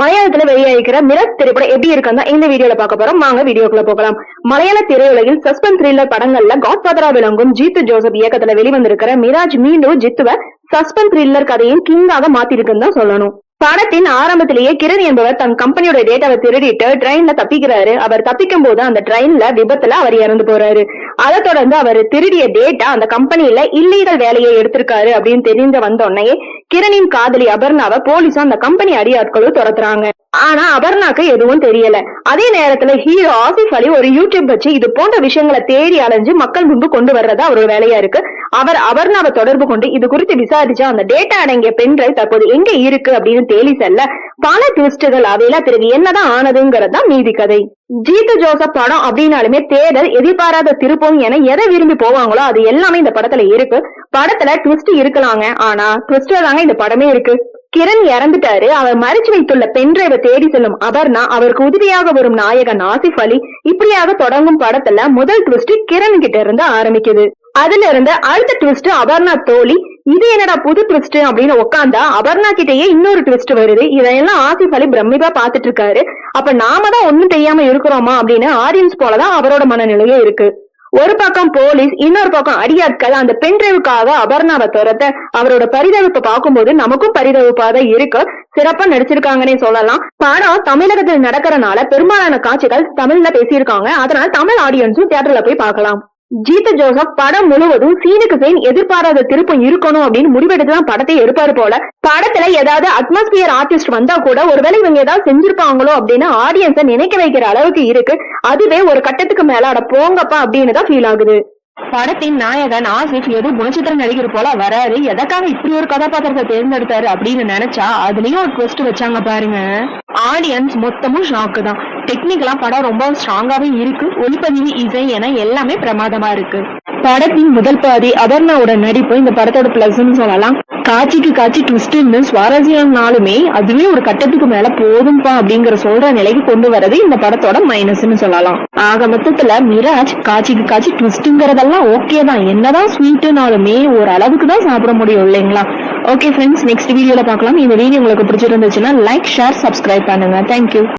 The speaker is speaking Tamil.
மலையாளத்துல வெளியாகிற மிராஜ் திரைப்படம் எப்படி இருக்குன்னு இந்த வீடியோல பார்க்க போறோம். வாங்க வீடியோக்குள்ள போகலாம். மலையாள திரையுலகில் சஸ்பென்ஸ் த்ரில்லர் படங்கள்ல காட்ஃபாதரா விளங்கும் ஜீத்து ஜோசப் இயக்கத்துல வெளிவந்திருக்கிற மிராஜ் மீண்டும் ஜித்துவ சஸ்பென்ஸ் த்ரில்லர் கதையின் கிங்காக மாத்திருக்குன்னு தான் சொல்லணும். படத்தின் ஆரம்பத்திலேயே கிரண் என்பவர் தன் கம்பெனியோட டேட்டாவை திருடிட்டு ட்ரெயின்ல தப்பிக்கிறாரு. அவர் தப்பிக்கும் போது அந்த ட்ரெயின்ல விபத்துல அவர் இறந்து போறாரு. அதை தொடர்ந்து அவர் திருடிய டேட்டா அந்த கம்பெனியில இல்லீகல் வேலையை எடுத்திருக்காரு அப்படின்னு தெரிஞ்ச வந்தோடனே கிரணின் காதலி அபர்ணாவை போலீஸும் அந்த கம்பெனி அடியாட்களும் துரத்துறாங்க. ஆனா அபர்ணாக்கு எதுவும் தெரியல. அதே நேரத்துல ஹீரோ ஆசிஃப் அலி ஒரு யூடியூப் வச்சு இது போன்ற விஷயங்களை தேடி அலைஞ்சு மக்கள் முன்பு கொண்டு வர்றதா அவரோட வேலையா இருக்கு. அவர் அபர்ணாவை தொடர்பு கொண்டு இது குறித்து விசாரிச்சா அந்த டேட்டா அடங்கிய பென்ட்ரைவ் தற்போது எங்க இருக்கு அப்படின்னு தேடி செல்ல பல ட்விஸ்டுகள் அவையில பிறகு என்னதான் ஆனதுங்கிறதா மீதி கதை. ஜீத்து ஜோசப் படம் அப்படின்னாலுமே தேடல், எதிர்பாராத திருப்பம் என எதை விரும்பி போவாங்களோ அது எல்லாமே இந்த படத்துல இருக்கு. படத்துல ட்விஸ்ட் இருக்கலாங்க, ஆனா ட்விஸ்ட் தாங்க இந்த படமே இருக்கு. கிரண் இறந்துட்டாரு. அவர் மறைச்சு வைத்துள்ள பென்ட்ரைவை தேடி செல்லும் அபர்ணா, அவருக்கு உதவியாக வரும் நாயகன் ஆசிஃப் அலி, இப்படியாக தொடங்கும் படத்துல முதல் ட்விஸ்ட் கிரண் கிட்ட இருந்து ஆரம்பிக்குது. அதுல இருந்து அடுத்த ட்விஸ்ட் அபர்ணா தோழி. இது என்னடா புது ட்விஸ்ட் அப்படின்னு உட்காந்தா அபர்ணா கிட்டேயே இன்னொரு ட்விஸ்ட் வருது. இதெல்லாம் ஆசிஃப் அலி பிரமிப்பா பாத்துட்டு இருக்காரு. அப்ப நாம தான் ஒண்ணும் தெரியாம இருக்கிறோமா அப்படின்னு ஆடியன்ஸ் போலதான் அவரோட மனநிலையே இருக்கு. ஒரு பக்கம் போலீஸ், இன்னொரு பக்கம் அடியாட்கள் அந்த பென்ட்ரைவுக்காக அபர்ணாவை துரத்த அவரோட பரிதவிப்பை பார்க்கும்போது நமக்கும் பரிதவிப்பாதான் இருக்கு. சிறப்பா நடிச்சிருக்காங்கன்னே சொல்லலாம். படம் தமிழகத்தில் நடக்கிறனால பெரும்பாலான காட்சிகள் தமிழ்ல பேசியிருக்காங்க. அதனால தமிழ் ஆடியன்ஸும் தியேட்டர்ல போய் பார்க்கலாம். ஜீத்து ஜோசப் படம் முழுவதும் சீனுக்கு சீன் எதிர்பாராத திருப்பம் இருக்கணும் அப்படின்னு முடிவெடுத்துதான் படத்தை எடுப்பாரு போல. படத்துல ஏதாவது அட்மாஸ்பியர் ஆர்டிஸ்ட் வந்தா கூட ஒருவேளை இவங்க ஏதாவது செஞ்சிருப்பாங்களோ அப்படின்னு ஆடியன்ஸை நினைக்க வைக்கிற அளவுக்கு இருக்கு. அதுவே ஒரு கட்டத்துக்கு மேல அட போங்கப்பா அப்படின்னு தான் ஃபீல் ஆகுது. படத்தின் நாயகன் ஆசிஃப் ஏதோ குணச்சித்திர நடிகர் போல வராரு. எதற்காக இப்படி ஒரு கதாபாத்திரத்தை தேர்ந்தெடுத்தாரு அப்படின்னு நினைச்சா அதுலயும் ஒரு ட்விஸ்ட் வச்சாங்க பாருங்க. ஆடியன்ஸ் மொத்தமும் ஷாக்கு தான். டெக்னிக்கலா படம் ரொம்ப ஸ்ட்ராங்காவே இருக்கு. ஒளிப்பதிவு, இசை என எல்லாமே பிரமாதமா இருக்கு. படத்தின் முதல் பாதி அபர்ணாவோட நடிப்பு இந்த படத்தோட பிளஸ்ன்னு சொல்லலாம். காட்சிக்கு காட்சி ட்விஸ்ட்னு சுவாரஸ்யம்னாலுமே அதுவே ஒரு கட்டத்துக்கு மேல போதும்பா அப்படிங்கிற சொல்ற நிலைக்கு கொண்டு வரது இந்த படத்தோட மைனஸ்ன்னு சொல்லலாம். ஆக மொத்தத்துல மிராஜ் காட்சிக்கு காட்சி ட்விஸ்ட்ங்கிறதெல்லாம் ஓகே தான். என்னதான் ஸ்வீட்டுனாலுமே ஒரு அளவுக்கு தான் சாப்பிட முடியும் இல்லைங்களா? ஓகே ஃப்ரெண்ட்ஸ், நெக்ஸ்ட் வீடியோல பார்க்கலாம். இந்த வீடியோ உங்களுக்கு பிடிச்சிருந்துச்சுன்னா லைக், ஷேர், சப்ஸ்கிரைப் பண்ணுங்க. தேங்க்யூ.